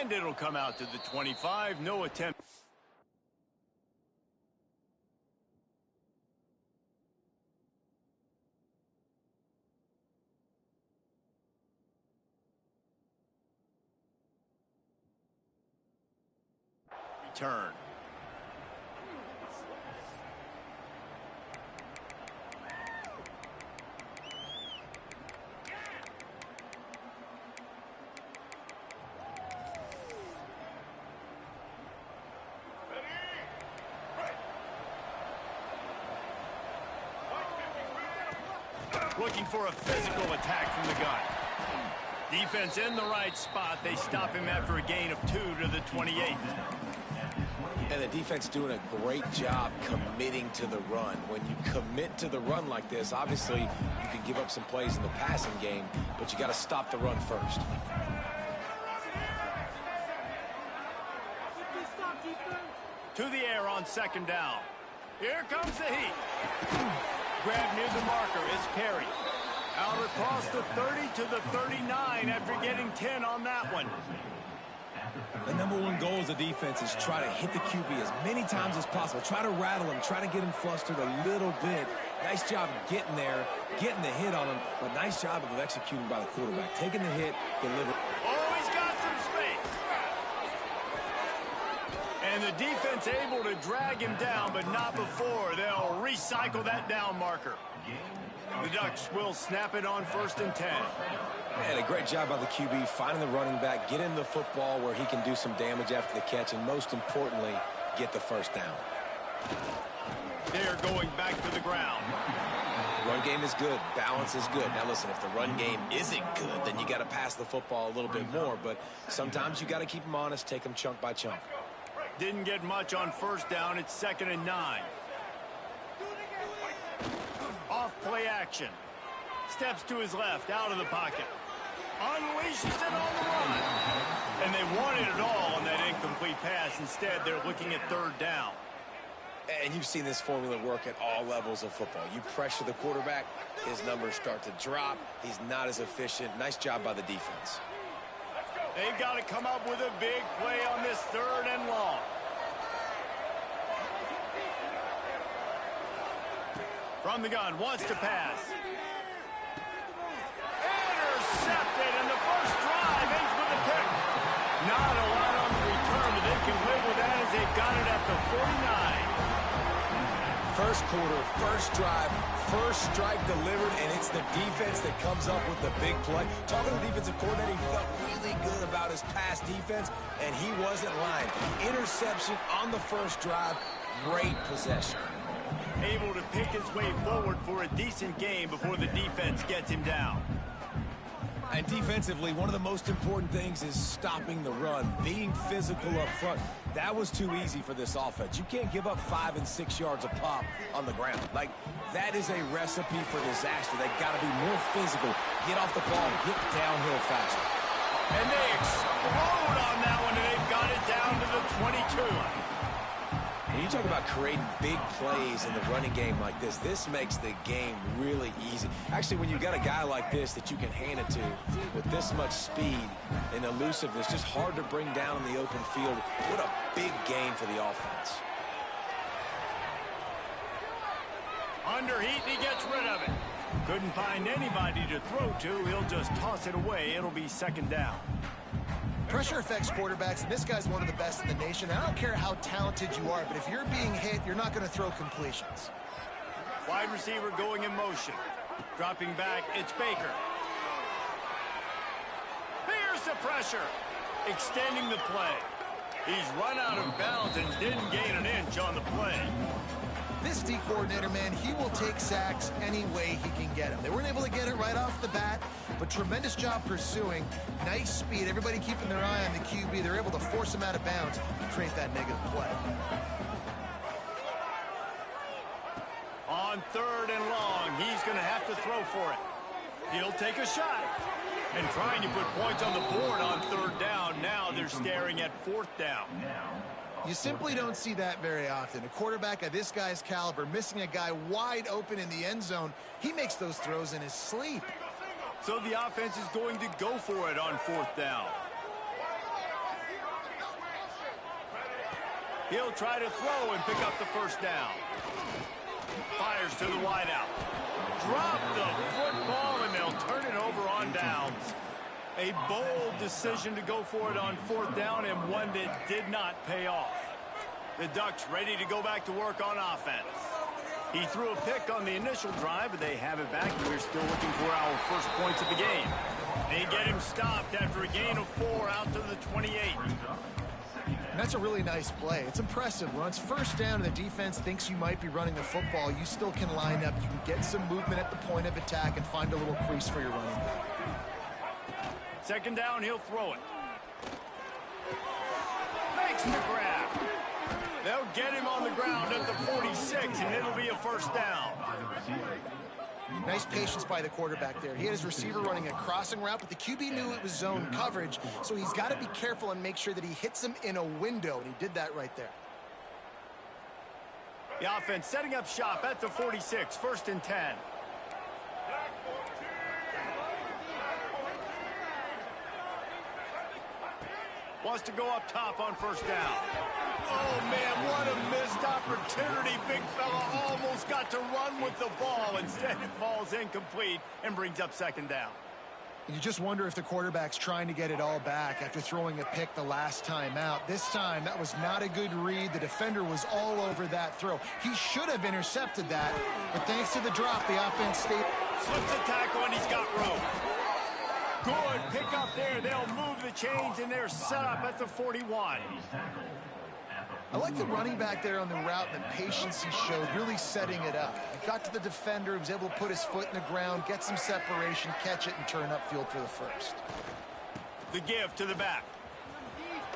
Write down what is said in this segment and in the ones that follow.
And it'll come out to the 25. No attempt. Return. Looking for a physical attack from the gun. Defense in the right spot. They stop him after a gain of 2 to the 28. And the defense doing a great job committing to the run. When you commit to the run like this, obviously you can give up some plays in the passing game, but you got to stop the run first. To the air on second down. Here comes the heat. Grab near the marker is Perry. Out across the 30 to the 39 after getting 10 on that one. The number one goal as a defense is try to hit the QB as many times as possible. Try to rattle him, try to get him flustered a little bit. Nice job getting there, getting the hit on him, but nice job of executing by the quarterback. Taking the hit, delivering. Oh, he's got some space. And the defense able to drag him down, but not before. They'll recycle that down marker. The Ducks will snap it on 1st and 10. Man, a great job by the QB, finding the running back, get him the football where he can do some damage after the catch, and most importantly, get the first down. They're going back to the ground. Run game is good. Balance is good. Now, listen, if the run game isn't good, then you got to pass the football a little bit more, but sometimes you got to keep them honest, take them chunk by chunk. Didn't get much on 1st down. It's 2nd and 9. Off play action. Steps to his left, out of the pocket. Unleashes it on the run. And they wanted it all on that incomplete pass. Instead, they're looking at 3rd down. And you've seen this formula work at all levels of football. You pressure the quarterback, his numbers start to drop. He's not as efficient. Nice job by the defense. They've got to come up with a big play on this 3rd and long. From the gun, wants to pass. Intercepted, and the first drive ends with a pick. Not a lot on the return, but they can live with that as they've got it at the 49. First quarter, first drive, first strike delivered, and it's the defense that comes up with the big play. Talking to the defensive coordinator, he felt really good about his pass defense, and he wasn't lying. Interception on the first drive, great possession. Able to pick his way forward for a decent game before the defense gets him down. And defensively, one of the most important things is stopping the run, being physical up front. That was too easy for this offense. You can't give up 5 and 6 yards a pop on the ground. Like, that is a recipe for disaster. They got to be more physical, get off the ball, get downhill faster. And they explode on that one, and they've got it down to the 22. When you talk about creating big plays in the running game like this makes the game really easy. Actually, when you've got a guy like this that you can hand it to with this much speed and elusiveness, just hard to bring down in the open field. What a big game for the offense. Under heat, he gets rid of it. Couldn't find anybody to throw to. He'll just toss it away. It'll be 2nd down. Pressure affects quarterbacks, and this guy's one of the best in the nation. I don't care how talented you are, but if you're being hit, you're not going to throw completions. Wide receiver going in motion. Dropping back, it's Baker. Here's the pressure. Extending the play. He's run out of bounds and didn't gain an inch on the play. This D coordinator, man, he will take sacks any way he can get them. They weren't able to get it right off the bat, but tremendous job pursuing. Nice speed. Everybody keeping their eye on the QB. They're able to force him out of bounds and create that negative play. On 3rd and long, he's going to have to throw for it. He'll take a shot. And trying to put points on the board on 3rd down. Now they're staring at 4th down. You simply don't see that very often. A quarterback of this guy's caliber missing a guy wide open in the end zone. He makes those throws in his sleep. So the offense is going to go for it on 4th down. He'll try to throw and pick up the 1st down. Fires to the wideout. Drop the football, and they'll turn it over on downs. A bold decision to go for it on 4th down, and one that did not pay off. The Ducks ready to go back to work on offense. He threw a pick on the initial drive, but they have it back. We're still looking for our first points of the game. They get him stopped after a gain of 4 out to the 28. And that's a really nice play. It's impressive. When it's 1st down and the defense thinks you might be running the football, you still can line up. You can get some movement at the point of attack and find a little crease for your running back. 2nd down, he'll throw it. Makes the grab. They'll get him on the ground at the 46, and it'll be a 1st down. Nice patience by the quarterback there. He had his receiver running a crossing route, but the QB knew it was zone coverage, so he's got to be careful and make sure that he hits him in a window, and he did that right there. The offense setting up shop at the 46, 1st and 10. Wants to go up top on 1st down. Oh, man, what a missed opportunity. Big fella almost got to run with the ball. Instead, it falls incomplete and brings up 2nd down. You just wonder if the quarterback's trying to get it all back after throwing a pick the last time out. This time, that was not a good read. The defender was all over that throw. He should have intercepted that, but thanks to the drop, the offense stayed. Slips a tackle, and he's got room. Good pick up there. They'll move the chains, and they're set up at the 41. I like the running back there on the route and the patience he showed, really setting it up. He got to the defender, he was able to put his foot in the ground, get some separation, catch it, and turn upfield for the 1st. The give to the back.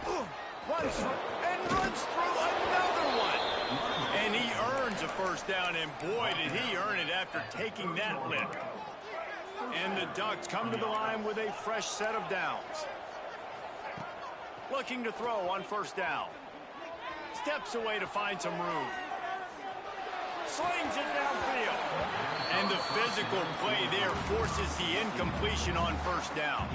Runs through another one. And he earns a 1st down, and boy, did he earn it after taking that lift. And the Ducks come to the line with a fresh set of downs. Looking to throw on 1st down. Steps away to find some room. Slings it downfield. And the physical play there forces the incompletion on 1st down.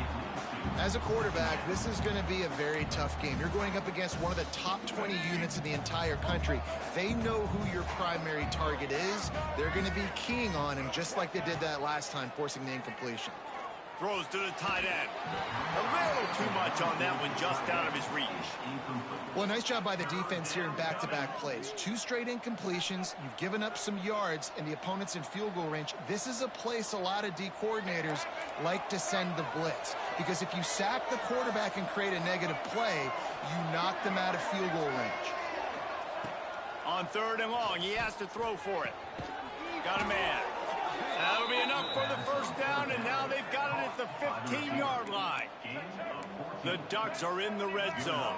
As a quarterback, this is going to be a very tough game. You're going up against one of the top 20 units in the entire country. They know who your primary target is. They're going to be keying on him just like they did that last time, forcing the incompletion. Throws to the tight end. A little too much on that one, just out of his reach. Well, nice job by the defense here in back-to-back plays. 2 straight incompletions. You've given up some yards, and the opponent's in field goal range. This is a place a lot of D coordinators like to send the blitz, because if you sack the quarterback and create a negative play, you knock them out of field goal range. On 3rd and long, he has to throw for it. Got a man. That'll be enough for the 1st down, and now they've got it at the 15-yard line. The Ducks are in the red zone.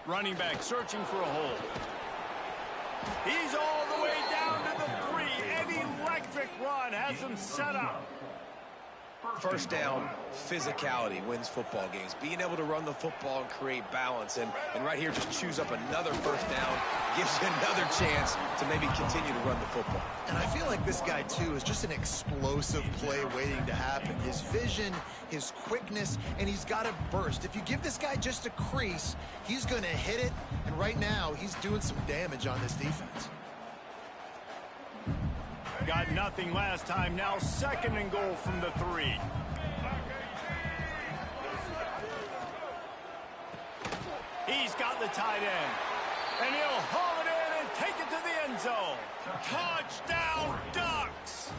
Running back searching for a hole. He's all the way down to the 3. An electric run has him set up. 1st down, physicality wins football games. Being able to run the football and create balance. And right here, just choose up another 1st down. Gives you another chance to maybe continue to run the football. And I feel like this guy, too, is just an explosive play waiting to happen. His vision, his quickness, and he's got a burst. If you give this guy just a crease, he's going to hit it. And right now, he's doing some damage on this defense. Got nothing last time. Now 2nd and goal from the 3. He's got the tight end. And he'll haul it in and take it to the end zone. Touchdown, Ducks!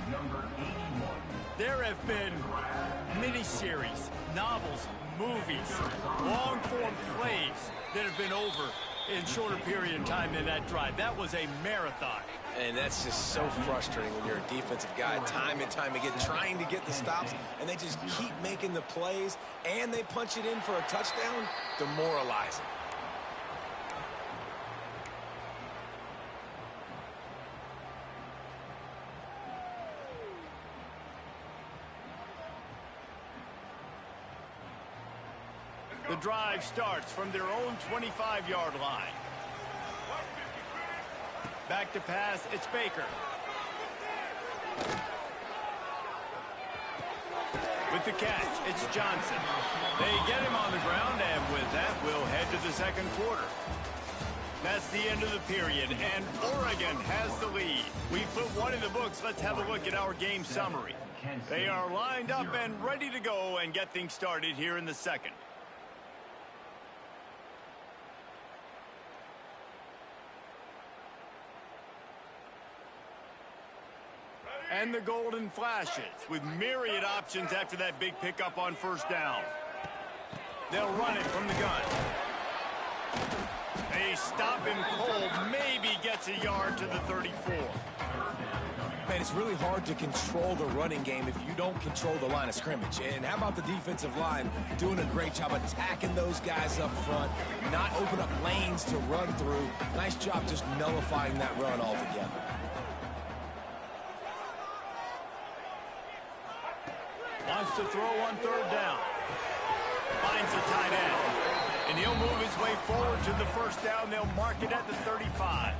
There have been miniseries, novels, movies, long-form plays that have been over in shorter period of time than that drive. That was a marathon. And that's just so frustrating when you're a defensive guy, time and time again, trying to get the stops, and they just keep making the plays, and they punch it in for a touchdown. Demoralizing. The drive starts from their own 25-yard line. Back to pass, it's Baker. With the catch, it's Johnson. They get him on the ground, and with that, we'll head to the second quarter. That's the end of the period, and Oregon has the lead. We put one in the books. Let's have a look at our game summary. They are lined up and ready to go and get things started here in the second. And the golden flashes with myriad options after that big pickup on first down. They'll run it from the gun. They stop him cold, maybe gets a yard to the 34. Man, it's really hard to control the running game if you don't control the line of scrimmage. And how about the defensive line doing a great job attacking those guys up front, not open up lanes to run through. Nice job just nullifying that run altogether. Wants to throw on third down. Finds a tight end. And he'll move his way forward to the first down. They'll mark it at the 35.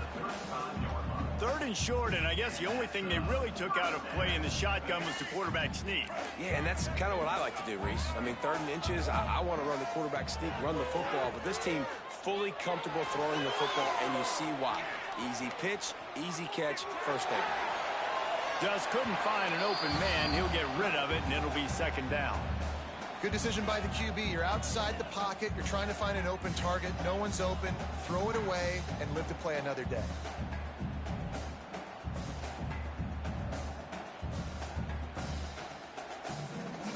Third and short, and I guess the only thing they really took out of play in the shotgun was the quarterback sneak. Yeah, and that's kind of what I like to do, Reese. I mean, third and inches, I want to run the quarterback sneak, run the football, but this team fully comfortable throwing the football, and you see why. Easy pitch, easy catch, first down. Just couldn't find an open man. He'll get rid of it, and it'll be second down. Good decision by the QB. You're outside the pocket. You're trying to find an open target. No one's open. Throw it away and live to play another day.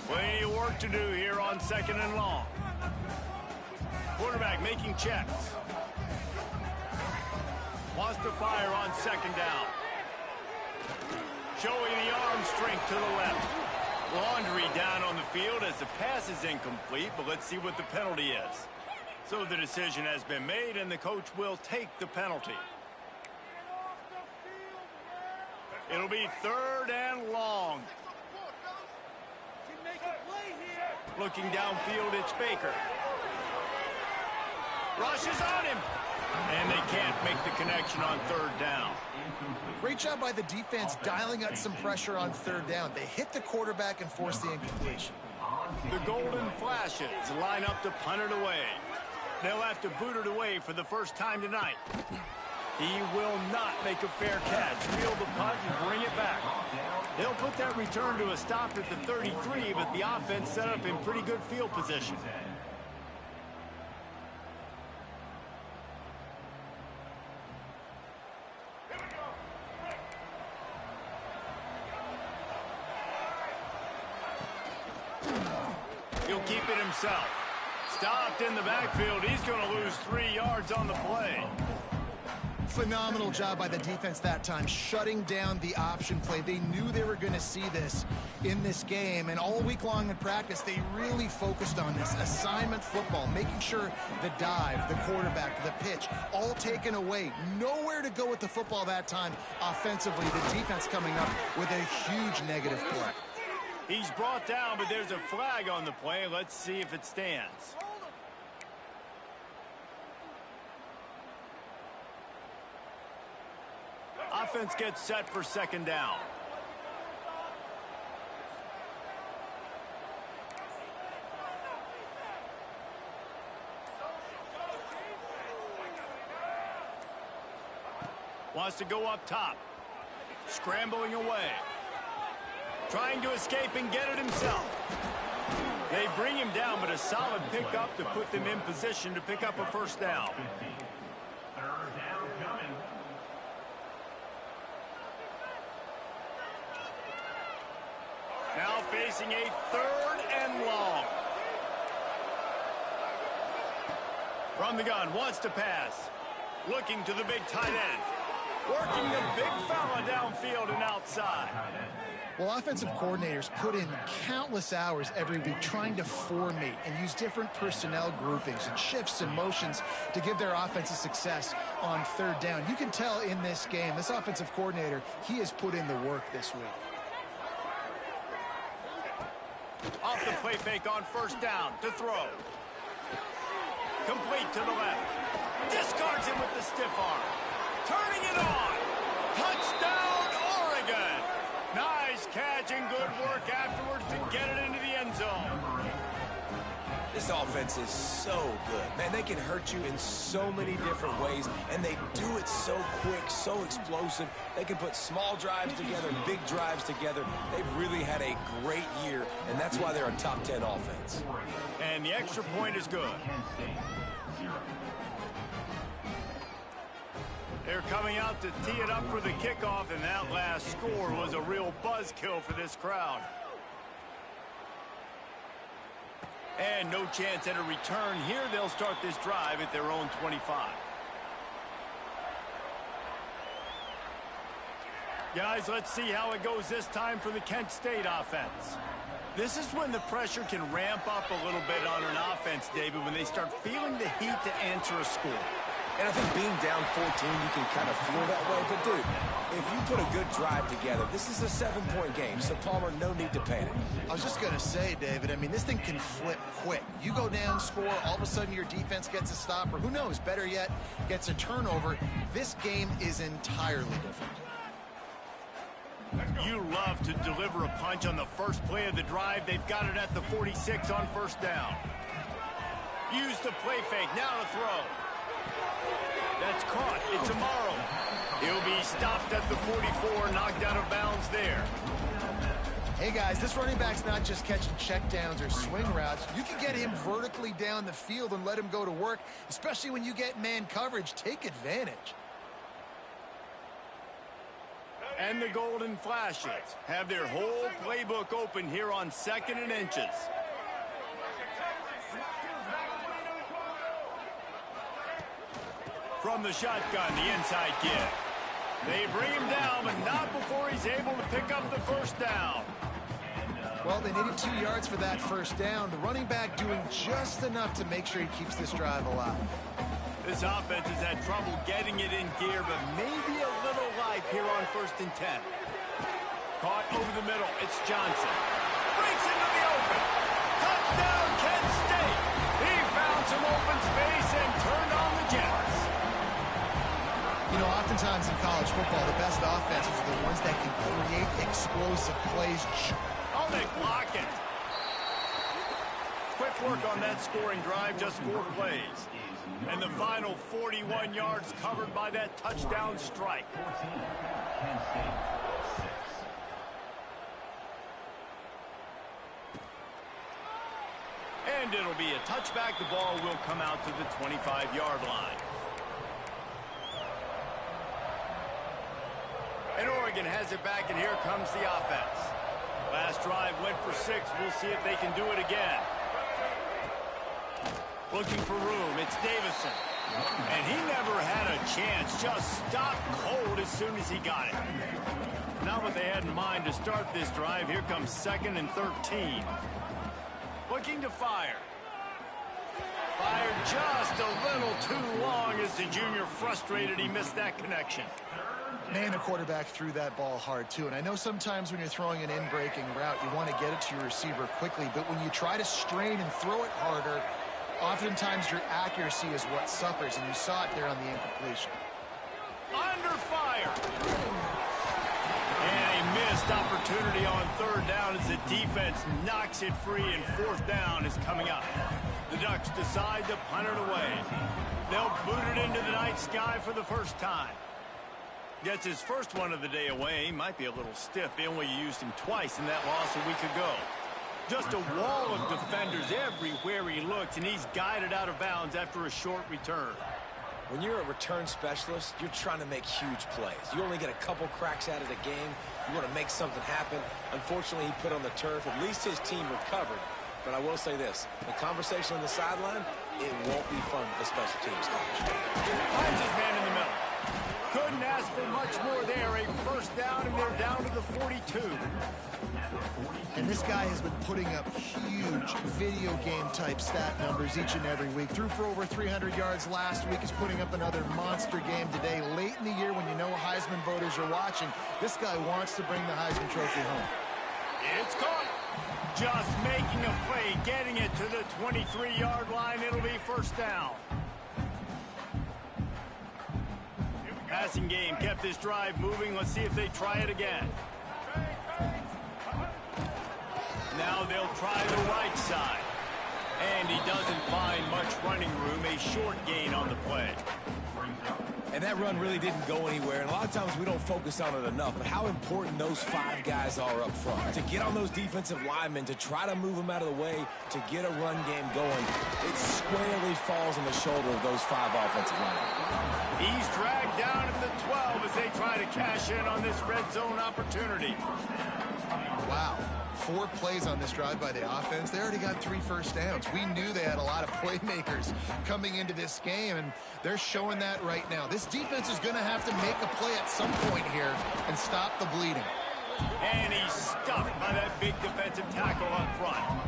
Plenty of work to do here on second and long. Quarterback making checks. Wants to fire on second down. Showing the arm strength to the left. Laundry down on the field as the pass is incomplete, but let's see what the penalty is. So the decision has been made, and the coach will take the penalty. It'll be third and long. Looking downfield, it's Baker. Rushes on him. And they can't make the connection on third down. Great job by the defense dialing up some pressure on third down. They hit the quarterback and forced the incompletion. The golden flashes line up to punt it away. They'll have to boot it away for the first time tonight. He will not make a fair catch. Field the punt and bring it back. They'll put that return to a stop at the 33, but the offense set up in pretty good field position. He'll keep it himself. Stopped in the backfield. He's going to lose 3 yards on the play. Phenomenal job by the defense that time, shutting down the option play. They knew they were going to see this in this game, and all week long in practice, they really focused on this assignment football, making sure the dive, the quarterback, the pitch, all taken away. Nowhere to go with the football that time offensively. The defense coming up with a huge negative play. He's brought down, but there's a flag on the play. Let's see if it stands. Offense gets set for second down. Wants to go up top. Scrambling away. Trying to escape and get it himself. They bring him down, but a solid pickup to put them in position to pick up a first down. Now facing a third and long. From the gun, wants to pass. Looking to the big tight end. Working the big fella downfield and outside. Well, offensive coordinators put in countless hours every week trying to formate and use different personnel groupings and shifts and motions to give their offensive success on third down. You can tell in this game, this offensive coordinator, he has put in the work this week. Off the play fake on first down to throw. Complete to the left. Discards him with the stiff arm. Turning it on. Touchdown, Oregon. Nice catch and good work afterwards to get it into the end zone. This offense is so good. Man, they can hurt you in so many different ways, and they do it so quick, so explosive. They can put small drives together, big drives together. They've really had a great year, and that's why they're a top 10 offense. And the extra point is good. They're coming out to tee it up for the kickoff, and that last score was a real buzzkill for this crowd. And no chance at a return here. They'll start this drive at their own 25. Guys, let's see how it goes this time for the Kent State offense. This is when the pressure can ramp up a little bit on an offense, David, when they start feeling the heat to answer a score. And I think being down 14, you can kind of feel that way. But, dude, if you put a good drive together, this is a 7-point game. So, Palmer, no need to panic. I was just going to say, David, I mean, this thing can flip quick. You go down, score, all of a sudden your defense gets a stop, or who knows, better yet, gets a turnover. This game is entirely different. You love to deliver a punch on the first play of the drive. They've got it at the 46 on first down. Use the play fake. Now to throw. That's caught. It's Amaro. He'll be stopped at the 44, knocked out of bounds there. Hey, guys, this running back's not just catching checkdowns or swing routes. You can get him vertically down the field and let him go to work, especially when you get man coverage. Take advantage. And the Golden Flashes have their whole playbook open here on 2nd and inches. From the shotgun, the inside give. They bring him down, but not before he's able to pick up the first down. Well, they needed 2 yards for that first down. The running back doing just enough to make sure he keeps this drive alive. This offense has had trouble getting it in gear, but maybe a little life here on 1st and 10. Caught over the middle. It's Johnson. Breaks into the open. Touchdown, Kent State. He found some open space and turned on the Jets. You know, oftentimes in college football, the best offenses are the ones that can create explosive plays. Oh, they block it. Quick work on that scoring drive, just 4 plays. And the final 41 yards covered by that touchdown strike. And it'll be a touchback. The ball will come out to the 25-yard line. And Oregon has it back, and here comes the offense. Last drive went for 6. We'll see if they can do it again. Looking for room. It's Davison. And he never had a chance. Just stopped cold as soon as he got it. Not what they had in mind to start this drive. Here comes 2nd and 13. Looking to fire. Fired just a little too long as the junior frustrated. He missed that connection. Man, the quarterback threw that ball hard, too. And I know sometimes when you're throwing an in-breaking route, you want to get it to your receiver quickly. But when you try to strain and throw it harder, oftentimes your accuracy is what suffers. And you saw it there on the incompletion. Under fire. And a missed opportunity on 3rd down as the defense knocks it free, and 4th down is coming up. The Ducks decide to punt it away. They'll boot it into the night sky for the first time. Gets his first one of the day away. He might be a little stiff. They only used him twice in that loss a week ago. Just a wall of defenders everywhere he looks, and he's guided out of bounds after a short return. When you're a return specialist, you're trying to make huge plays. You only get a couple cracks out of the game. You want to make something happen. Unfortunately, he put on the turf. At least his team recovered. But I will say this, the conversation on the sideline, it won't be fun with the special teams coach. Finds his man in the middle. Couldn't ask for much more there. A first down, and they're down to the 42. And this guy has been putting up huge video game type stat numbers each and every week. Threw for over 300 yards last week. Is putting up another monster game today. Late in the year when you know Heisman voters are watching, this guy wants to bring the Heisman Trophy home. It's caught. Just making a play, getting it to the 23-yard line. It'll be first down. Passing game kept this drive moving. Let's see if they try it again. Now they'll try the right side. And he doesn't find much running room. A short gain on the play. And that run really didn't go anywhere. And a lot of times we don't focus on it enough. But how important those 5 guys are up front. To get on those defensive linemen, to try to move them out of the way, to get a run game going, it squarely falls on the shoulder of those 5 offensive linemen. He's dragged down at the 12 as they try to cash in on this red zone opportunity. Wow. 4 plays on this drive by the offense. They already got 3 first downs. We knew they had a lot of playmakers coming into this game, and they're showing that right now. This defense is going to have to make a play at some point here and stop the bleeding. And he's stuffed by that big defensive tackle up front.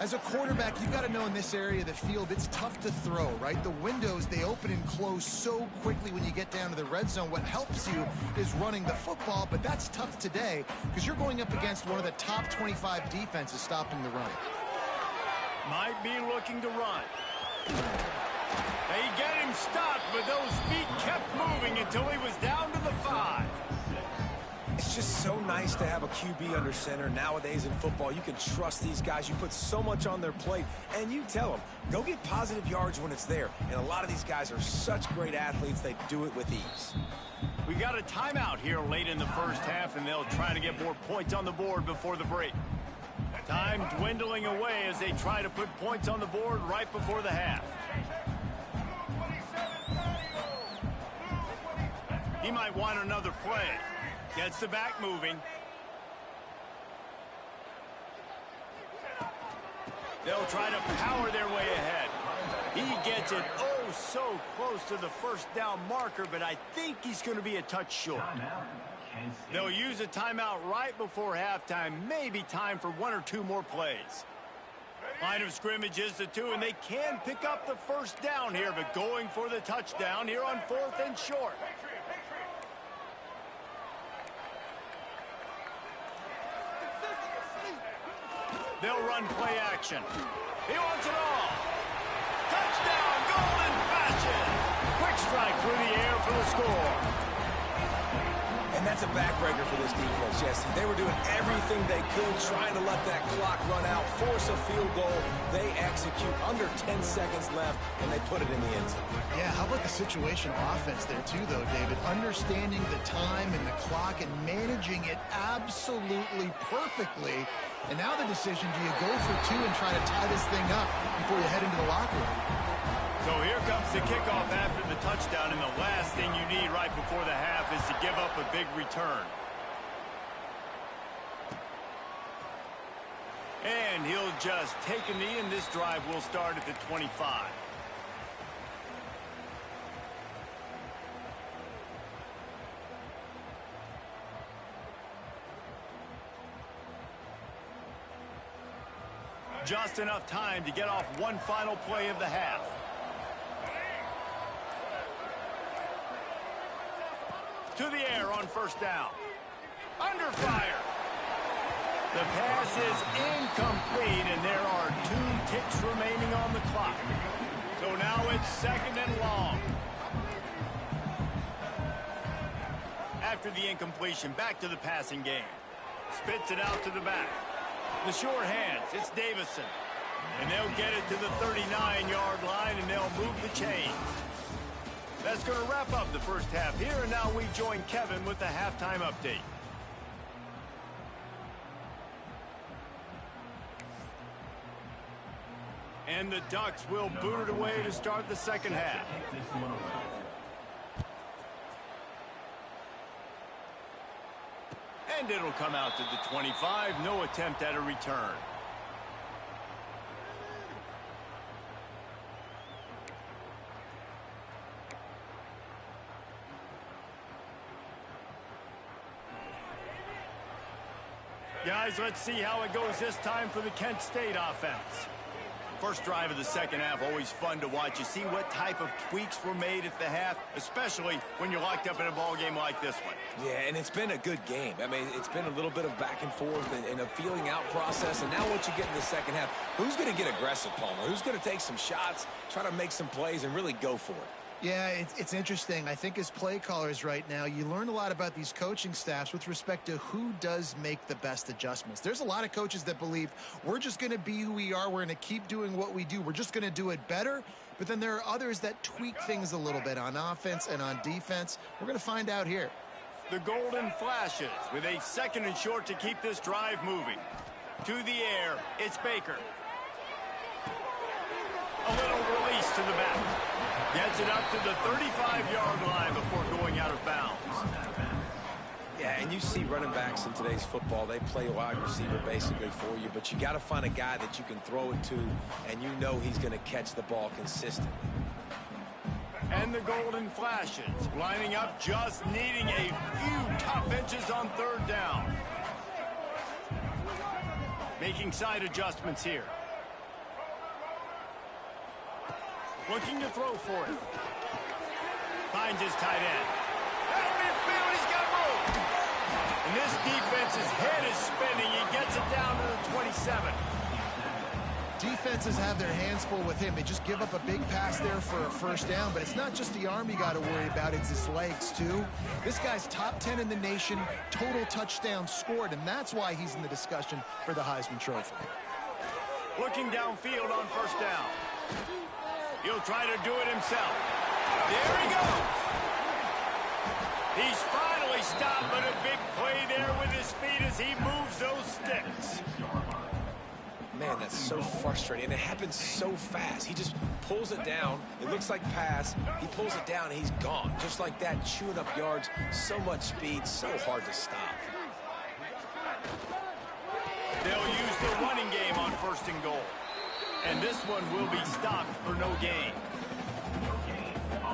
As a quarterback, you've got to know in this area of the field, it's tough to throw, right? The windows, they open and close so quickly when you get down to the red zone. What helps you is running the football, but that's tough today because you're going up against one of the top 25 defenses stopping the run. Might be looking to run. They get him stopped, but those feet kept moving until he was down to the 5. It's just so nice to have a QB under center. Nowadays in football, you can trust these guys. You put so much on their plate, and you tell them, go get positive yards when it's there. And a lot of these guys are such great athletes, they do it with ease. We got a timeout here late in the first half, and they'll try to get more points on the board before the break. Time dwindling away as they try to put points on the board right before the half. He might want another play. Gets the back moving. They'll try to power their way ahead. He gets it oh so close to the first down marker, but I think he's going to be a touch short. They'll use a timeout right before halftime. Maybe time for 1 or 2 more plays. Line of scrimmage is the 2, and they can pick up the first down here, but going for the touchdown here on 4th and short. They'll run play action. He wants it all. Touchdown, golden fashion. Quick strike through the air for the score. And that's a backbreaker for this defense, Jesse. They were doing everything they could, trying to let that clock run out, force a field goal. They execute under 10 seconds left, and they put it in the end zone. Yeah, how about the situation offense there too, though, David? Understanding the time and the clock and managing it absolutely perfectly. And now the decision, do you go for 2 and try to tie this thing up before you head into the locker room? So here comes the kickoff after the touchdown, and the last thing you need right before the half is to give up a big return. And he'll just take a knee, and this drive will start at the 25. Just enough time to get off one final play of the half. To the air on first down. Under fire. The pass is incomplete, and there are 2 ticks remaining on the clock. So now it's 2nd and long. After the incompletion, back to the passing game. Spits it out to the back. The short hands, it's Davison. And they'll get it to the 39-yard line, and they'll move the chains. That's going to wrap up the first half here, and now we join Kevin with the halftime update. And the Ducks will boot it away to start the second half. And it'll come out to the 25. No attempt at a return. Guys, let's see how it goes this time for the Kent State offense. First drive of the second half, always fun to watch. You see what type of tweaks were made at the half, especially when you're locked up in a ball game like this one. Yeah, and it's been a good game. I mean, it's been a little bit of back and forth and a feeling out process. And now once you get in the second half, who's going to get aggressive, Palmer? Who's going to take some shots, try to make some plays, and really go for it? Yeah, it's interesting. I think as play callers right now, you learn a lot about these coaching staffs with respect to who does make the best adjustments. There's a lot of coaches that believe we're just going to be who we are. We're going to keep doing what we do. We're just going to do it better. But then there are others that tweak things a little bit on offense and on defense. We're going to find out here. The golden flashes with a 2nd and short to keep this drive moving. To the air, it's Baker. A little release to the back. Gets it up to the 35-yard line before going out of bounds. Yeah, and you see running backs in today's football, they play wide receiver basically for you, but you got to find a guy that you can throw it to, and you know he's going to catch the ball consistently. And the golden flashes, lining up, just needing a few tough inches on 3rd down. Making side adjustments here. Looking to throw for it. Finds his tight end. Out midfield, he's got room. And this defense's head is spinning. He gets it down to the 27. Defenses have their hands full with him. They just give up a big pass there for a 1st down, but it's not just the arm you got to worry about, it's his legs too. This guy's top 10 in the nation, total touchdowns scored, and that's why he's in the discussion for the Heisman Trophy. Looking downfield on 1st down. He'll try to do it himself. There he goes. He's finally stopped, but a big play there with his feet as he moves those sticks. Man, that's so frustrating, and it happens so fast. He just pulls it down. It looks like pass. He pulls it down, and he's gone. Just like that, chewing up yards. So much speed, so hard to stop. They'll use the running game on 1st and goal. And this one will be stopped for no gain.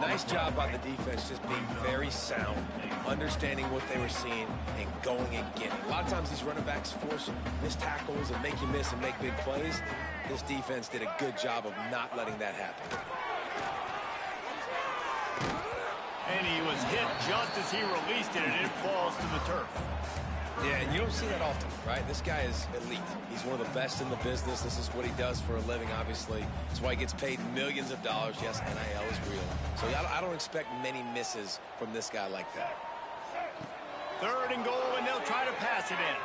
Nice job by the defense, just being very sound, understanding what they were seeing, and going and getting. A lot of times these running backs force missed tackles and make you miss and make big plays. This defense did a good job of not letting that happen. And he was hit just as he released it, and it falls to the turf. Yeah, and you don't see that often, right? This guy is elite. He's one of the best in the business. This is what he does for a living, obviously. That's why he gets paid millions of dollars. Yes, NIL is real. So I don't expect many misses from this guy like that. 3rd and goal, and they'll try to pass it in.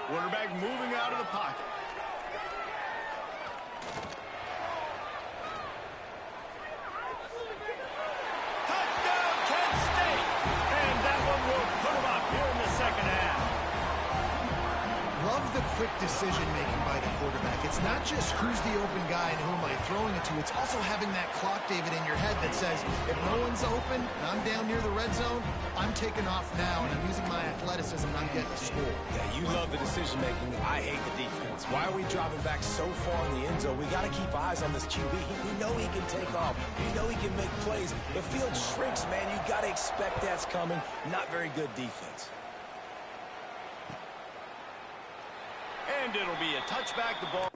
Quarterback moving out of the pocket. Touchdown, Kent State! And that one will put him up here in the 2nd half. Love the quick decision-making by the quarterback. It's not just who's the open guy and who am I throwing it to. It's also having that clock, David, in your head that says, if no one's open and I'm down near the red zone, I'm taking off now, and I'm using my athleticism, and I'm getting a score. Yeah, you love the decision-making. I hate the defense. Why are we dropping back so far in the end zone? We got to keep eyes on this QB. We know he can take off. We know he can make plays. The field shrinks, man. You got to expect that's coming. Not very good defense. And it'll be a touchback. The ball.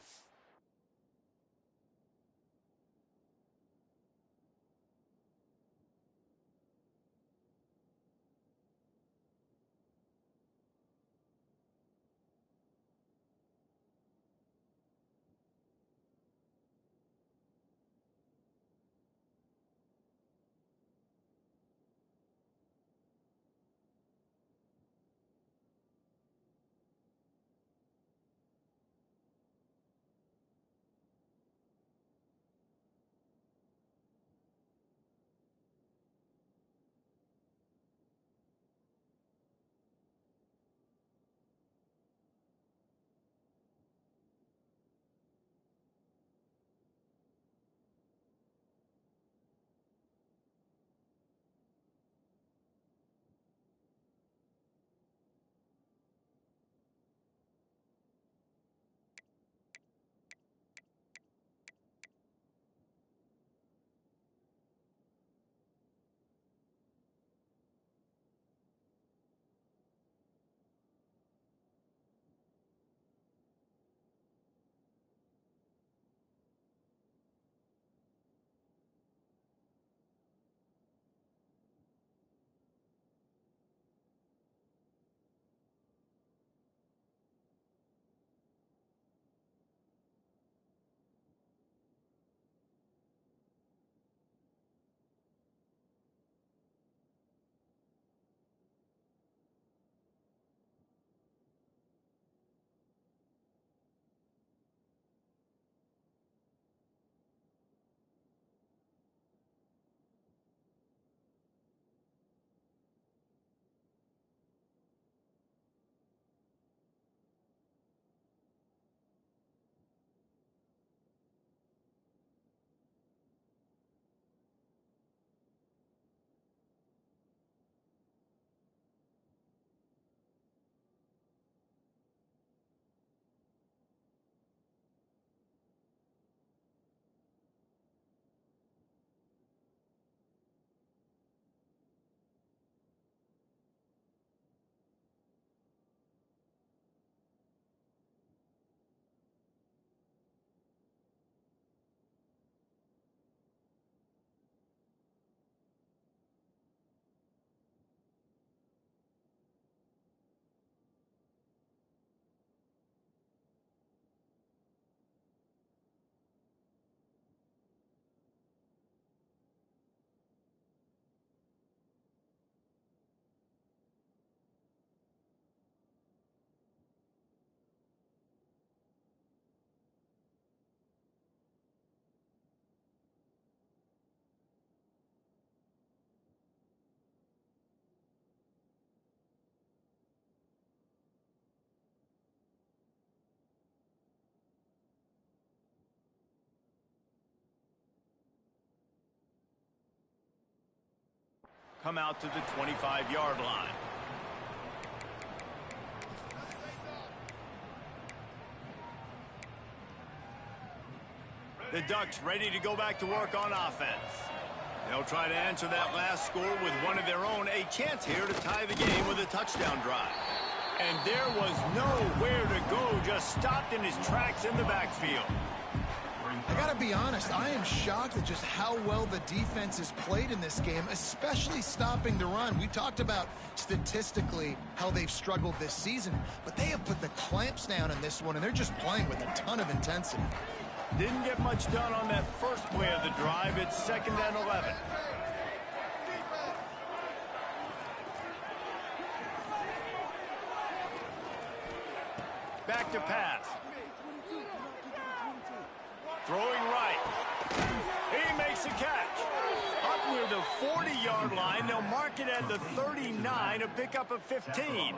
come out to the 25-yard line. The Ducks ready to go back to work on offense. They'll try to answer that last score with one of their own. A chance here to tie the game with a touchdown drive. And there was nowhere to go, just stopped in his tracks in the backfield. I gotta be honest, I am shocked at just how well the defense has played in this game, especially stopping the run. We talked about statistically how they've struggled this season, but they have put the clamps down in this one, and they're just playing with a ton of intensity. Didn't get much done on that first play of the drive. It's 2nd and 11. Back to pass. Throwing right. He makes a catch. Up near the 40-yard line. They'll mark it at the 39, a pickup of 15.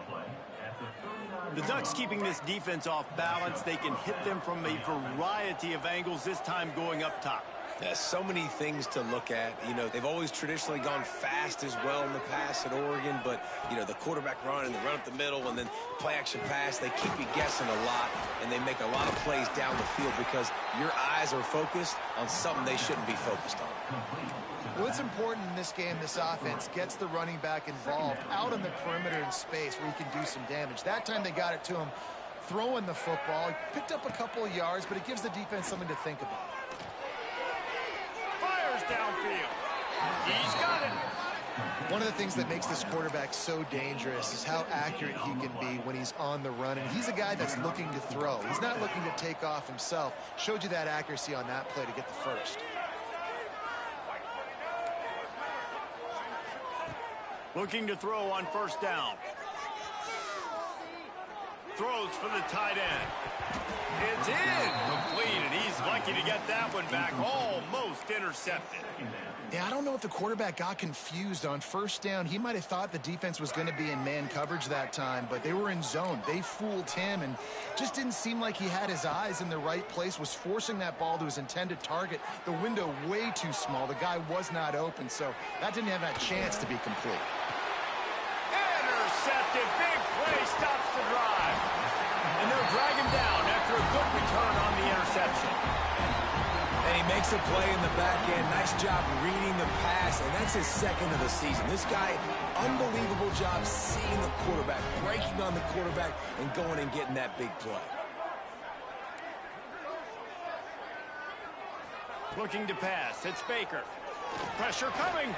The Ducks keeping this defense off balance. They can hit them from a variety of angles, this time going up top. There's so many things to look at. You know, they've always traditionally gone fast as well in the past at Oregon, but, you know, the quarterback run and the run up the middle and then play-action pass, they keep you guessing a lot, and they make a lot of plays down the field because your eyes are focused on something they shouldn't be focused on. Well, it's important in this game, this offense gets the running back involved out on the perimeter in space where he can do some damage. That time they got it to him throwing the football. He picked up a couple of yards, but it gives the defense something to think about. Fires downfield. He's got it. One of the things that makes this quarterback so dangerous is how accurate he can be when he's on the run. And he's a guy that's looking to throw. He's not looking to take off himself. Showed you that accuracy on that play to get the first. Looking to throw on 1st down. Throws for the tight end. It's incomplete, and he's lucky to get that one back. Almost intercepted. Yeah, I don't know if the quarterback got confused on 1st down. He might have thought the defense was going to be in man coverage that time, but they were in zone. They fooled him, and just didn't seem like he had his eyes in the right place, was forcing that ball to his intended target. The window way too small. The guy was not open, so that didn't have that chance to be complete. Intercepted. Big play stops the drive. And they'll drag him down after a good return on the interception. And he makes a play in the back end. Nice job reading the pass, and that's his 2nd of the season. This guy, unbelievable job seeing the quarterback, breaking on the quarterback, and going and getting that big play. Looking to pass. It's Baker. Pressure coming.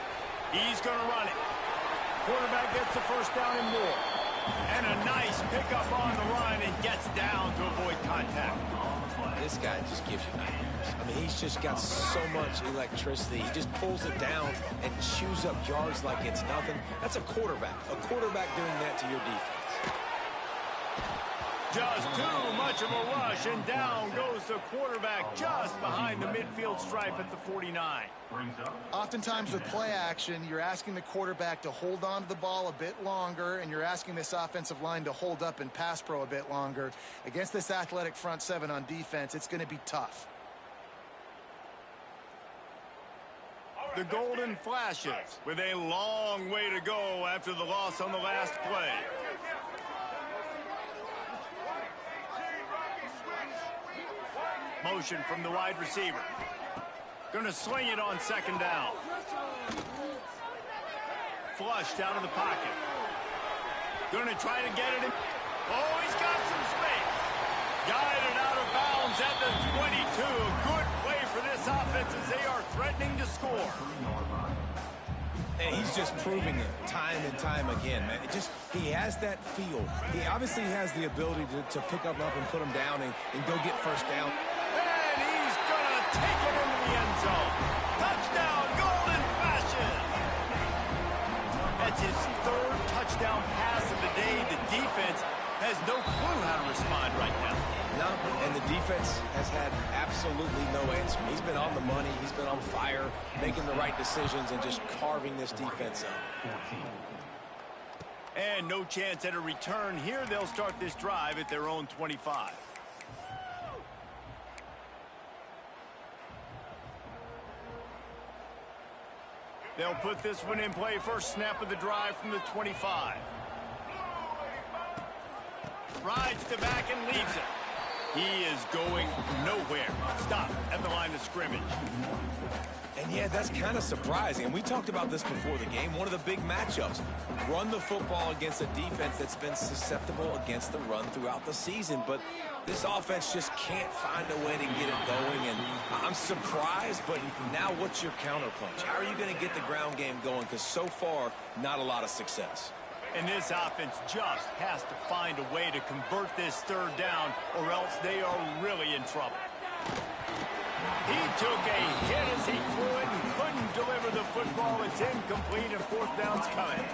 He's going to run it. Quarterback gets the 1st down and more. And a nice pickup on the run and gets down to avoid contact. This guy just gives you nightmares. I mean, he's just got so much electricity. He just pulls it down and chews up yards like it's nothing. That's a quarterback. A quarterback doing that to your defense. Just too much of a rush, and down goes the quarterback just behind the midfield stripe at the 49. Oftentimes with play action, you're asking the quarterback to hold on to the ball a bit longer, and you're asking this offensive line to hold up in pass pro a bit longer. Against this athletic front 7 on defense, it's going to be tough. The Golden flashes with a long way to go after the loss on the last play. Motion from the wide receiver. Going to sling it on 2nd down. Flushed out of the pocket. Going to try to get it in. Oh, he's got some space. Guided out of bounds at the 22. Good play for this offense as they are threatening to score. And he's just proving it time and time again, man. He has that feel. He obviously has the ability to pick up and put him down and go get 1st down. And he's going to take it into the end zone. Touchdown, Golden flashes. That's his 3rd touchdown pass of the day. The defense has no clue how to respond right now. No, and the defense has had absolutely no answer. He's been on the money. He's been on fire, making the right decisions and just carving this defense up. And no chance at a return here. They'll start this drive at their own 25. They'll put this one in play first snap of the drive from the 25. Rides to back and leaves it. He is going nowhere. Stop at the line of scrimmage. And yeah, that's kind of surprising. And we talked about this before the game. One of the big matchups. Run the football against a defense that's been susceptible against the run throughout the season. But this offense just can't find a way to get it going. And I'm surprised, but now what's your counterpunch? How are you going to get the ground game going? Because so far, not a lot of success. And this offense just has to find a way to convert this third down, or else they are really in trouble. He took a hit as he threw it and couldn't deliver the football. It's incomplete and fourth down's coming.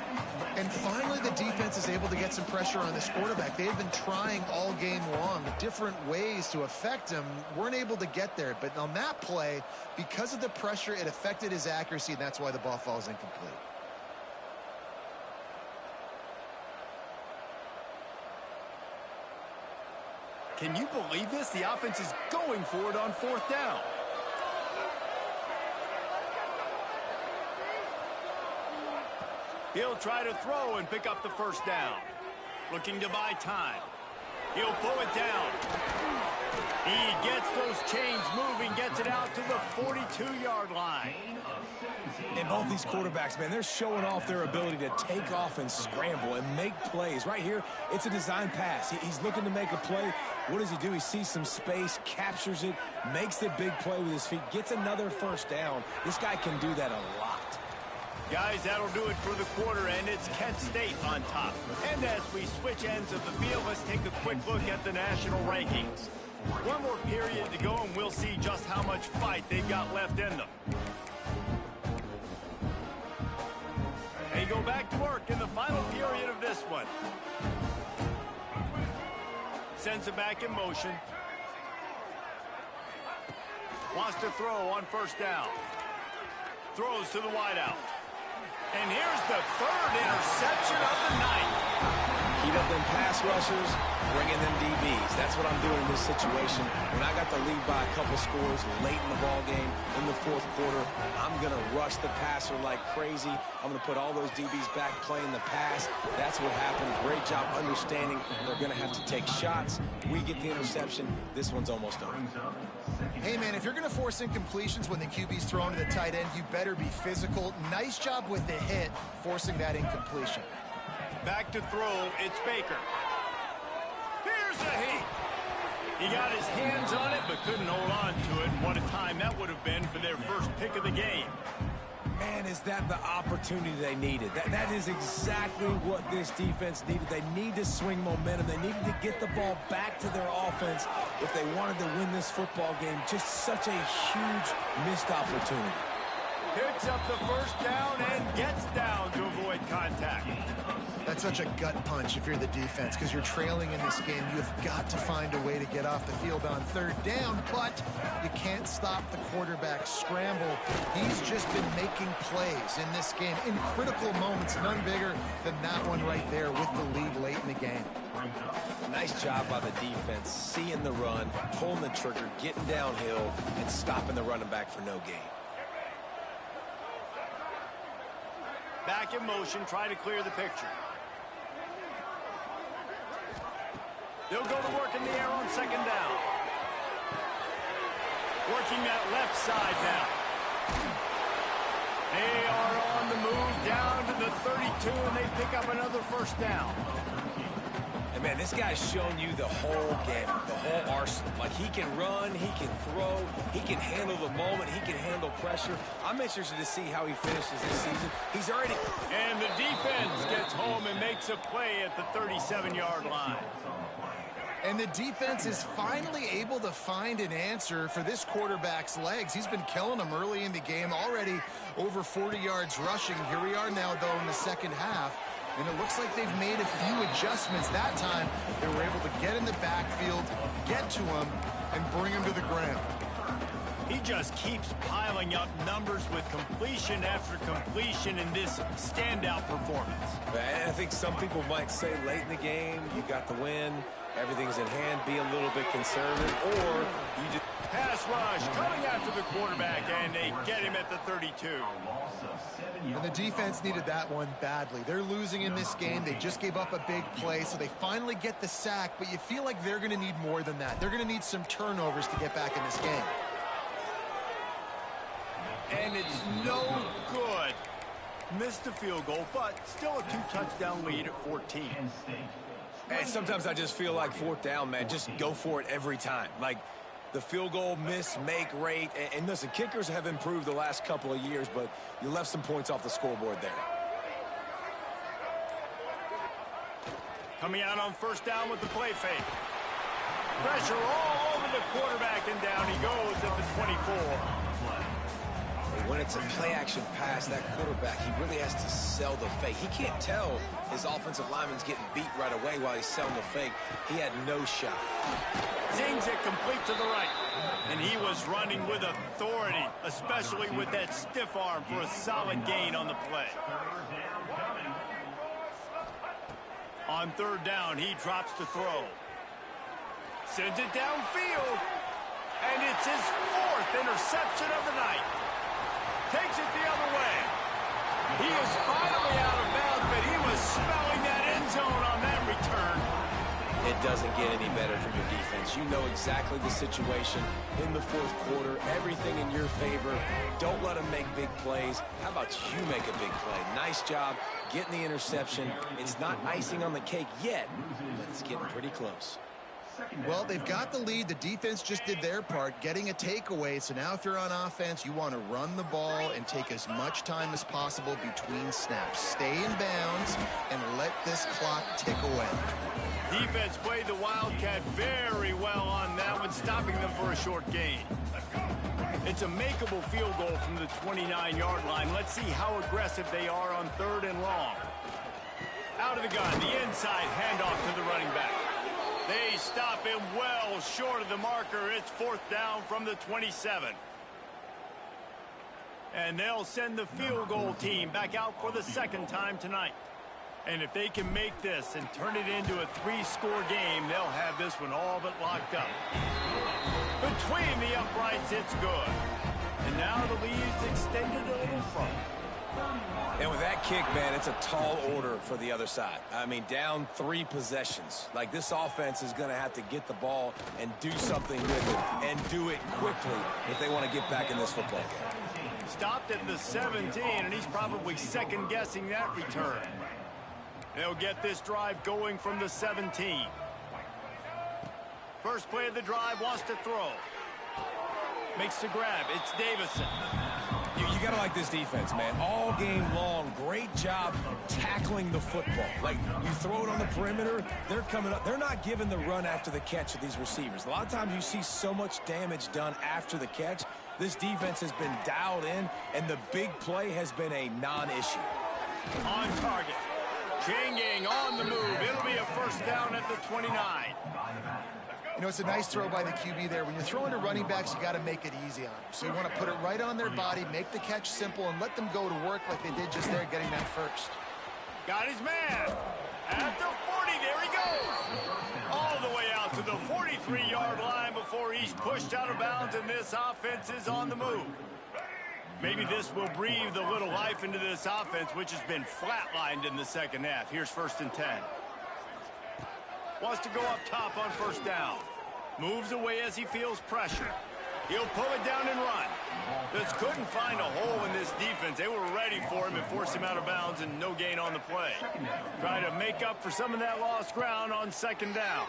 And finally the defense is able to get some pressure on this quarterback. They've been trying all game long different ways to affect him. Weren't able to get there. But on that play, because of the pressure, it affected his accuracy, and that's why the ball falls incomplete. Can you believe this? The offense is going for it on fourth down. He'll try to throw and pick up the first down. Looking to buy time. He'll pull it down. He gets those chains moving, gets it out to the 42-yard line. And both these quarterbacks, man, they're showing off their ability to take off and scramble and make plays. Right here, it's a design pass. He's looking to make a play. What does he do? He sees some space, captures it, makes the big play with his feet, gets another first down. This guy can do that a lot. Guys, that'll do it for the quarter, and it's Kent State on top. And as we switch ends of the field, let's take a quick look at the national rankings. One more period to go, and we'll see just how much fight they've got left in them. They go back to work in the final period of this one. Sends it back in motion. Wants to throw on first down. Throws to the wideout. And here's the third interception of the night. Heat up them pass rushers, bring in them DBs. That's what I'm doing in this situation. When I got the lead by a couple scores late in the ball game in the fourth quarter, I'm going to rush the passer like crazy. I'm going to put all those DBs back playing the pass. That's what happened. Great job understanding they're going to have to take shots. We get the interception. This one's almost over. Hey, man, if you're going to force incompletions when the QB's thrown to the tight end, you better be physical. Nice job with the hit, forcing that incompletion. Back to throw, it's Baker. Here's a heat. He got his hands on it, but couldn't hold on to it. What a time that would have been for their first pick of the game. Man, is that the opportunity they needed? That is exactly what this defense needed. They need to swing momentum. They needed to get the ball back to their offense if they wanted to win this football game. Just such a huge missed opportunity. Picks up the first down and gets down to avoid contact. That's such a gut punch if you're the defense, because you're trailing in this game. You've got to find a way to get off the field on third down, but you can't stop the quarterback scramble. He's just been making plays in this game in critical moments, none bigger than that one right there with the lead late in the game. Nice job by the defense, seeing the run, pulling the trigger, getting downhill, and stopping the running back for no gain. Back in motion, try to clear the picture. They'll go to work in the air on second down. Working that left side now. They are on the move down to the 32, and they pick up another first down. And man, this guy's shown you the whole game, the whole arsenal. Like, he can run, he can throw, he can handle the moment, he can handle pressure. I'm interested to see how he finishes this season. He's already... And the defense gets home and makes a play at the 37-yard line. And the defense is finally able to find an answer for this quarterback's legs. He's been killing them early in the game, already over 40 yards rushing. Here we are now, though, in the second half. And it looks like they've made a few adjustments. That time, they were able to get in the backfield, get to him, and bring him to the ground. He just keeps piling up numbers with completion after completion in this standout performance. I think some people might say late in the game, you got the win, everything's in hand, be a little bit conservative, or you just... Pass rush coming after the quarterback, and they get him at the 32. And the defense needed that one badly. They're losing in this game. They just gave up a big play, so they finally get the sack, but you feel like they're going to need more than that. They're going to need some turnovers to get back in this game. And it's no good. Missed the field goal, but still a 2-touchdown lead at 14. And sometimes I just feel like fourth down, man, just go for it every time. Like the field goal miss-make rate. And listen, kickers have improved the last couple of years, but you left some points off the scoreboard there. Coming out on first down with the play fake. Pressure all over the quarterback, and down he goes at the 24. When it's a play-action pass, that quarterback, he really has to sell the fake. He can't tell his offensive lineman's getting beat right away while he's selling the fake. He had no shot. Zings it complete to the right. And he was running with authority, especially with that stiff arm for a solid gain on the play. On third down, he drops to throw. Sends it downfield. And it's his fourth interception of the night. Takes it the other way. He is finally out of bounds, but he was smelling that end zone on that return. It doesn't get any better from your defense. You know exactly the situation in the fourth quarter. Everything in your favor. Don't let them make big plays. How about you make a big play? Nice job getting the interception. It's not icing on the cake yet, but it's getting pretty close. Well, they've got the lead. The defense just did their part, getting a takeaway. So now if you're on offense, you want to run the ball and take as much time as possible between snaps. Stay in bounds and let this clock tick away. Defense played the Wildcat very well on that one, stopping them for a short gain. It's a makeable field goal from the 29-yard line. Let's see how aggressive they are on third and long. Out of the gun, the inside handoff to the running back. They stop him well short of the marker. It's fourth down from the 27. And they'll send the field goal team back out for the second time tonight. And if they can make this and turn it into a 3-score game, they'll have this one all but locked up. Between the uprights, it's good. And now the lead's extended a little further. And with that kick, man, it's a tall order for the other side. I mean, down 3 possessions. Like, this offense is going to have to get the ball and do something with it, and do it quickly if they want to get back in this football game. Stopped at the 17, and he's probably second-guessing that return. They'll get this drive going from the 17. First play of the drive, wants to throw. Makes the grab. It's Davison. You got to like this defense, man. All game long, great job tackling the football. Like, you throw it on the perimeter, they're coming up. They're not giving the run after the catch of these receivers. A lot of times you see so much damage done after the catch. This defense has been dialed in, and the big play has been a non-issue. On target. Changing on the move. It'll be a first down at the 29. You know, it's a nice throw by the QB there. When you're throwing to running backs, you got to make it easy on them. So you want to put it right on their body, make the catch simple, and let them go to work like they did just there, getting that first. Got his man. At the 40, there he goes. All the way out to the 43-yard line before he's pushed out of bounds, and this offense is on the move. Maybe this will breathe a little life into this offense, which has been flatlined in the second half. Here's first and 10. Wants to go up top on first down. Moves away as he feels pressure. He'll pull it down and run. Just couldn't find a hole in this defense. They were ready for him and forced him out of bounds, and no gain on the play. Try to make up for some of that lost ground on second down.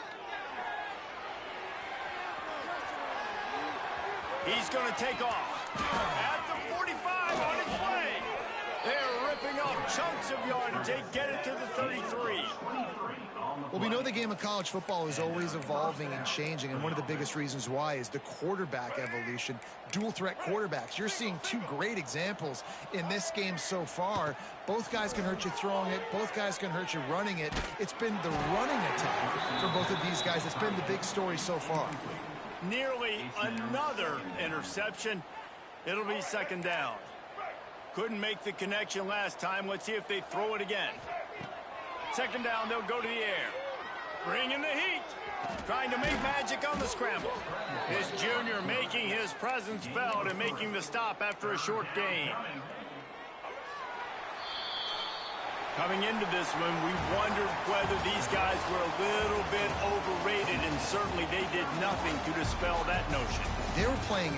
He's going to take off. At the 45 on his way. They're ripping off chunks of yardage. They get it to the 33. Well, we know the game of college football is always evolving and changing, and one of the biggest reasons why is the quarterback evolution. Dual threat quarterbacks. You're seeing 2 great examples in this game so far. Both guys can hurt you throwing it. Both guys can hurt you running it. It's been the running attack for both of these guys. It's been the big story so far. Nearly another interception. It'll be second down. Couldn't make the connection last time. Let's see if they throw it again. Second down, they'll go to the air. Bringing the heat. Trying to make magic on the scramble. His junior making his presence felt and making the stop after a short gain. Coming into this one, we wondered whether these guys were a little bit overrated, and certainly they did nothing to dispel that notion. They were playing